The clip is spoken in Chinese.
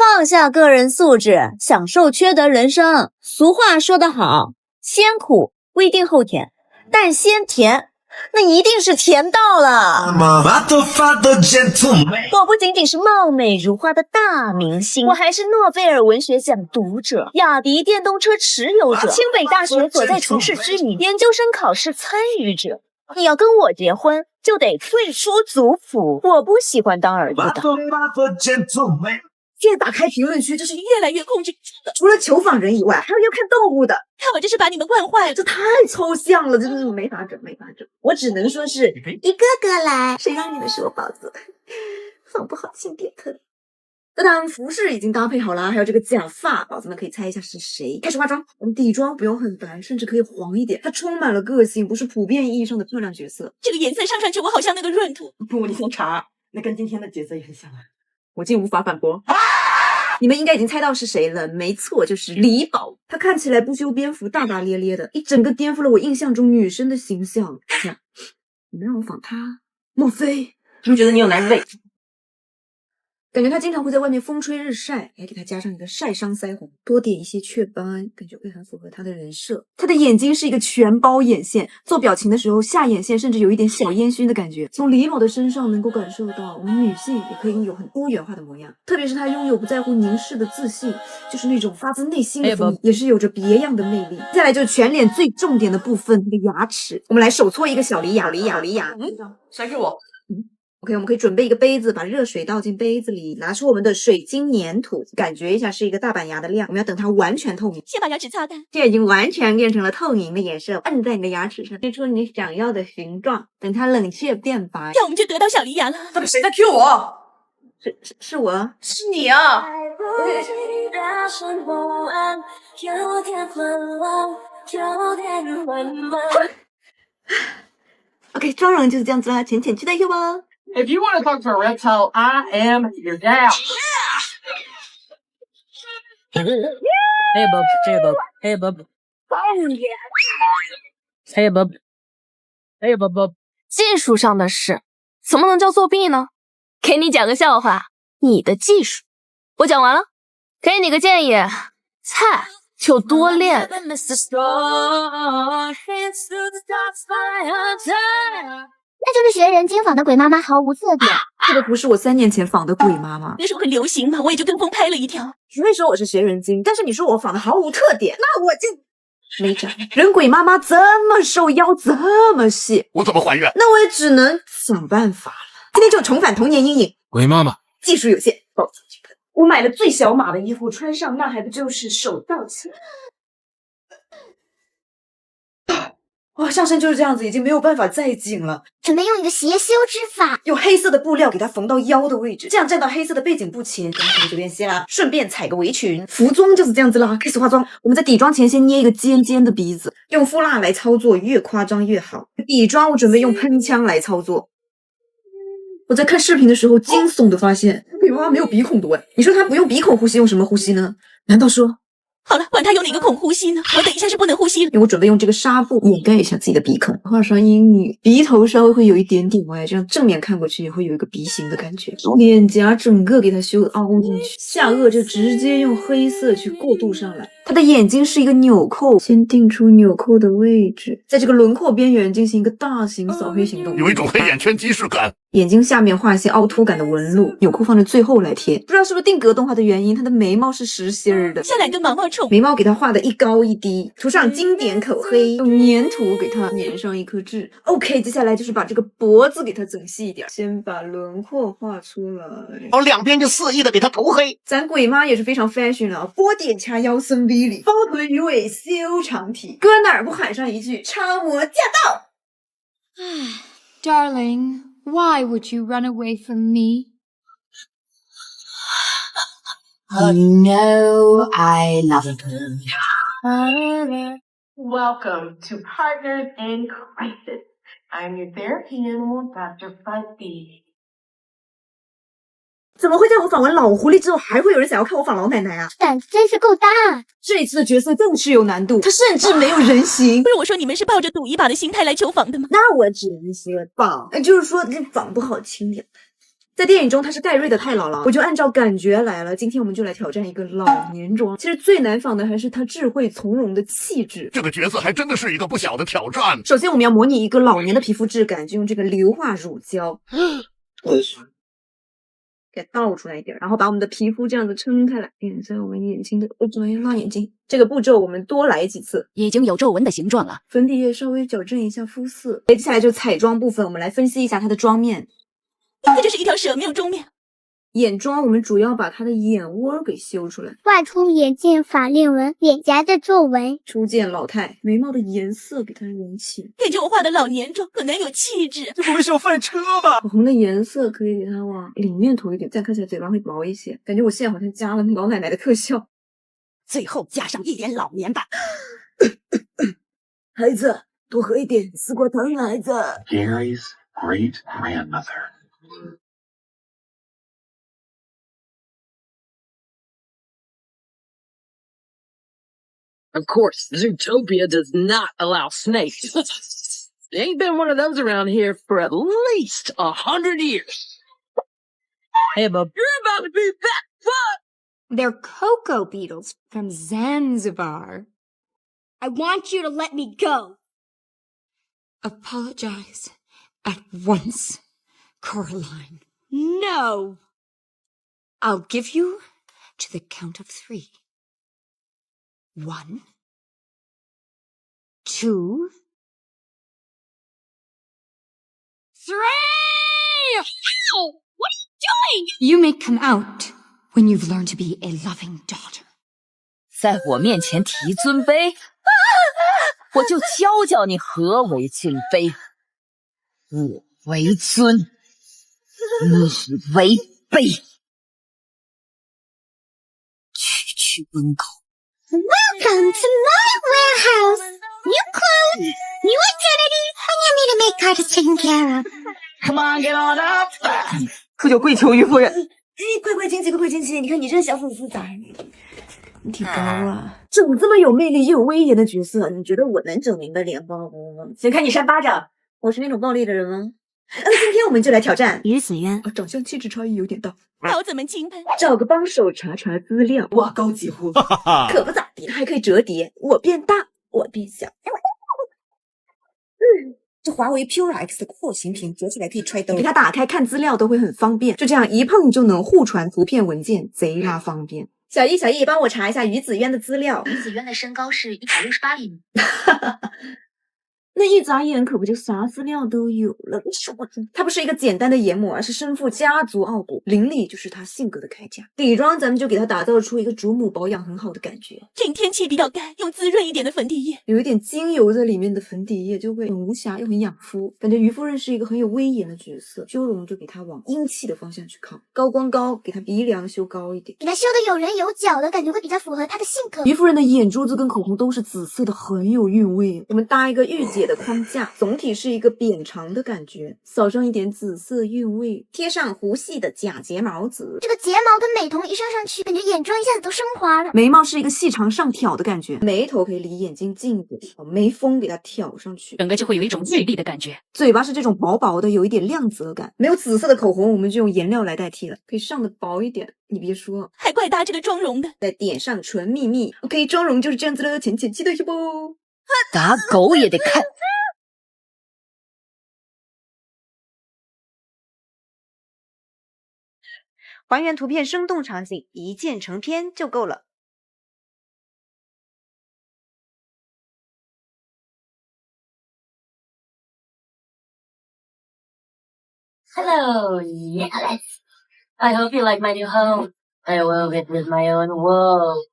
放下個人素質，享受缺德人生。俗話說得好，先苦不一定後甜，但先甜那一定是甜到了。我不僅僅是貌美如花的大明星，我還是諾貝爾文學獎讀者，雅迪電動車持有者，清北大學所在城市知名，研究生考試參與者。你要跟我結婚，就得退出族譜。我不喜歡當兒子的。現在打開評論區，這是越來越控制不住的。除了求訪人以外，還有要看動物的。看我这是把你們慣壞了，這太抽象了，真的沒法整，沒法整。我只能說是一個個來，誰讓你們是我寶子，仿不好請點特。當然，服飾已經搭配好了，還有這個假髮，寶子們可以猜一下是誰。開始化妝，我們底妝不用很白，甚至可以黃一點，它充滿了個性，不是普遍意義上的漂亮角色。這個顏色上去，我好像那個閏土。不，你先查，那跟今天的角色也很像啊。我竟無法反駁。你們應該已經猜到是誰了，沒錯，就是李寶。她看起來不修邊幅，大大咧咧的，一整個顛覆了我印象中女生的形象。你們讓我仿她？莫非？是不是覺得你有男人味？感覺她經常會在外面風吹日曬，還給她加上一個曬傷腮紅，多點一些雀斑，感覺會很符合她的人設。她的眼睛是一個全包眼線，做表情的時候下眼線甚至有一點小煙燻的感覺。從李某的身上能夠感受到，我們女性也可以擁有很多元化的模樣，特別是她擁有不在乎凝視的自信，就是那種發自內心的風，也是有着別樣的魅力。接下來就是全臉最重點的部分，那個牙齒，我們來手搓一個小梨牙，甩給我。OK， 我們可以準備一個杯子，把熱水倒進杯子裡，拿出我們的水晶粘土，感覺一下是一個大板牙的量。我们要等它完全透明，先把牙齒擦乾。现在已經完全變成了透明的顏色，按在你的牙齒上，貼出你想要的形狀。等它冷卻變白，這樣我們就得到小梨牙了。到底誰在 Q 我？是我，是你啊！OK， 妝容就是這樣子啦，淺淺期待一下吧。If you want to talk to a reptile, I am your dad. Hey, bub. Hey, bub. Hey, bub. Hey, bub. Hey, bub. 技術上的事，怎麼能叫作弊呢？給你講個笑話，你的技術。我講完了，給你個建議，菜就多練。那就是學人精仿的鬼媽媽毫無特點。這個不是我3年前仿的鬼媽媽，那時候很流行嘛，我也就跟風拍了一條。你會說我是學人精，但是你說我仿的毫無特點，那我就沒轍。人鬼媽媽這麼瘦，腰這麼細，我怎麼還原？那我也只能想辦法了。今天就重返童年陰影。鬼媽媽，技術有限，抱歉去噴。我買了最小碼的衣服，穿上那還不就是手到擒？哇，上身就是這樣子，已經沒有辦法再緊了。準備用一個斜修之法，用黑色的布料給它縫到腰的位置，這樣站到黑色的背景布前，剛才就練習啦。順便踩個圍裙，服裝就是這樣子啦。開始化妝，我們在底妝前先捏一個尖尖的鼻子，用敷蠟來操作，越誇張越好。底妝我準備用噴槍來操作。我在看視頻的時候，驚悚的發現，鬼媽媽沒有鼻孔的喂。你說她不用鼻孔呼吸，用什麼呼吸呢？難道說？好了，管他有哪個孔呼吸呢，我等一下是不能呼吸了。因為我準備用這個紗布掩蓋一下自己的鼻孔，畫上陰影，鼻頭稍微會有一點點歪，這樣正面看過去也會有一個鼻型的感覺。臉頰整個給它修凹進去，下顎就直接用黑色去過渡上來。他的眼睛是一個紐扣，先定出紐扣的位置，在這個輪廓邊緣進行一個大型掃黑行動，有一種黑眼圈即視感。眼睛下面畫一些凹凸感的紋路，紐扣放在最後來貼。不知道是不是定格動畫的原因，他的眉毛是實心兒的，像兩個毛毛蟲。眉毛給他畫的一高一低，塗上經典口黑，用粘土給他粘上一顆痣。OK， 接下來就是把這個脖子給他整細一點，先把輪廓畫出來，兩邊就肆意的給他塗黑。咱鬼媽也是非常 fashion 啊，波點掐腰僧 V 裡，包臀魚尾修長體，擱哪兒不喊上一句超模駕到？Darling, why would you run away from me? You know I love you. Welcome to Partners in Crisis. I'm your therapy animal, Dr. Fuzzy. 怎麼會在我訪問老狐狸之後，還會有人想要看我訪老奶奶啊？膽子真是夠大！這一次的角色更是有難度，他甚至沒有人形。不是我說你們是抱着賭一把的心態來求訪的嗎？那我只能說訪，就是說這訪不好聽點。在電影中，他是蓋瑞的太姥姥，我就按照感覺來了。今天我們就來挑戰一個老年妝。其實最難仿的還是他智慧從容的氣質。這個角色還真的是一個不小的挑戰。首先，我們要模擬一個老年的皮膚質感，就用這個硫化乳膠，給倒出來一點，然後把我們的皮膚這樣子撐開來，點在我們眼睛的拉眼睛。這個步驟我們多來幾次，已經有皺紋的形狀了。粉底液稍微矯正一下膚色。接下來就彩妝部分，我們來分析一下它的妝面。这就是一条蛇，没有妆面。眼妝我們主要把它的眼窩給修出來，畫出眼線、法令紋、臉頰的皺紋。初見老態，眉毛的顏色給它融起。感覺我畫的老年妝可能有氣質。這不會是要翻車吧？口紅的顏色可以給它往裡面塗一點，這樣看起來嘴巴會薄一些。感覺我現在好像加了老奶奶的特效。最後加上一點老年吧。孩子，多喝一點絲瓜湯，孩子。Gary's great-grandmother. Of course, Zootopia does not allow snakes. There ain't been one of those around here for at least 100 years. Hey, bub. You're about to be back, fuck! They're cocoa beetles from Zanzibar. I want you to let me go. Apologize at once, Coraline. No. I'll give you to the count of 3. 1, 2, 3! Ow! What are you doing? You may come out when you've learned to be a loving daughter. 在我面前提尊卑，我就教教你何為尊卑。我為尊，你為卑。區區溫口。Welcome to my warehouse. New clothes, new identity, and you need to make cards taken care of. Come on, get on up. 哭就跪求于夫人。快快亲戚，快快亲戚！你看你这个小粉丝咋？你挺高啊！整这麼有魅力又有威嚴的角色，你覺得我能整明白臉嗎？先看你扇巴掌，我是那種暴力的人嗎？那今天我們就來挑戰於子淵。長相氣質差異有點大。刀子們輕噴，找個幫手查查資料。哇，高級乎！可不咋地，還可以折疊。我變大，我變小。這華為 Pure X 的廓形屏折起來可以揣兜，給它打開看資料都會很方便。就這樣一碰就能互傳圖片文件，賊拉方便。小易，幫我查一下於子淵的資料。於子淵的身高是168厘米。那一眨眼可不就啥資料都有了？它不是一個簡單的研磨，而是身負家族傲骨，鄰里就是他性格的鎧甲。底妝咱們就給它打造出一個主母保養很好的感覺。趁天氣比較乾，用滋潤一點的粉底液，有一點精油在裡面的粉底液就會很無瑕又很養膚。感覺於夫人是一個很有威嚴的角色，修容就給她往英氣的方向去靠，高光膏給她鼻梁修高一點，給她修得有稜有角的感覺會比較符合她的性格。於夫人的眼珠子跟口紅都是紫色的，很有韻味。我們搭一個御姐的框架，總體是一個扁長的感覺，掃上一點紫色韻味，貼上弧細的假睫毛紫。這個睫毛跟美瞳一上去，感覺眼妝一下子都升華了。眉毛是一個細長上挑的感覺，眉頭可以離眼睛近一點，眉峰給它挑上去，整個就會有一種銳利的感覺。嘴巴是這種薄薄的，有一點亮澤感。沒有紫色的口紅，我們就用顏料來代替了，可以上的薄一點。你別說，還怪搭這個妝容的。再點上唇蜜蜜 ，OK， 妝容就是這樣子了，淺淺期待一下不？打狗也得看。還原圖片生動場景，一鍵成片就夠了。Hello, yes. I hope you like my new home. I wove it with my own wool.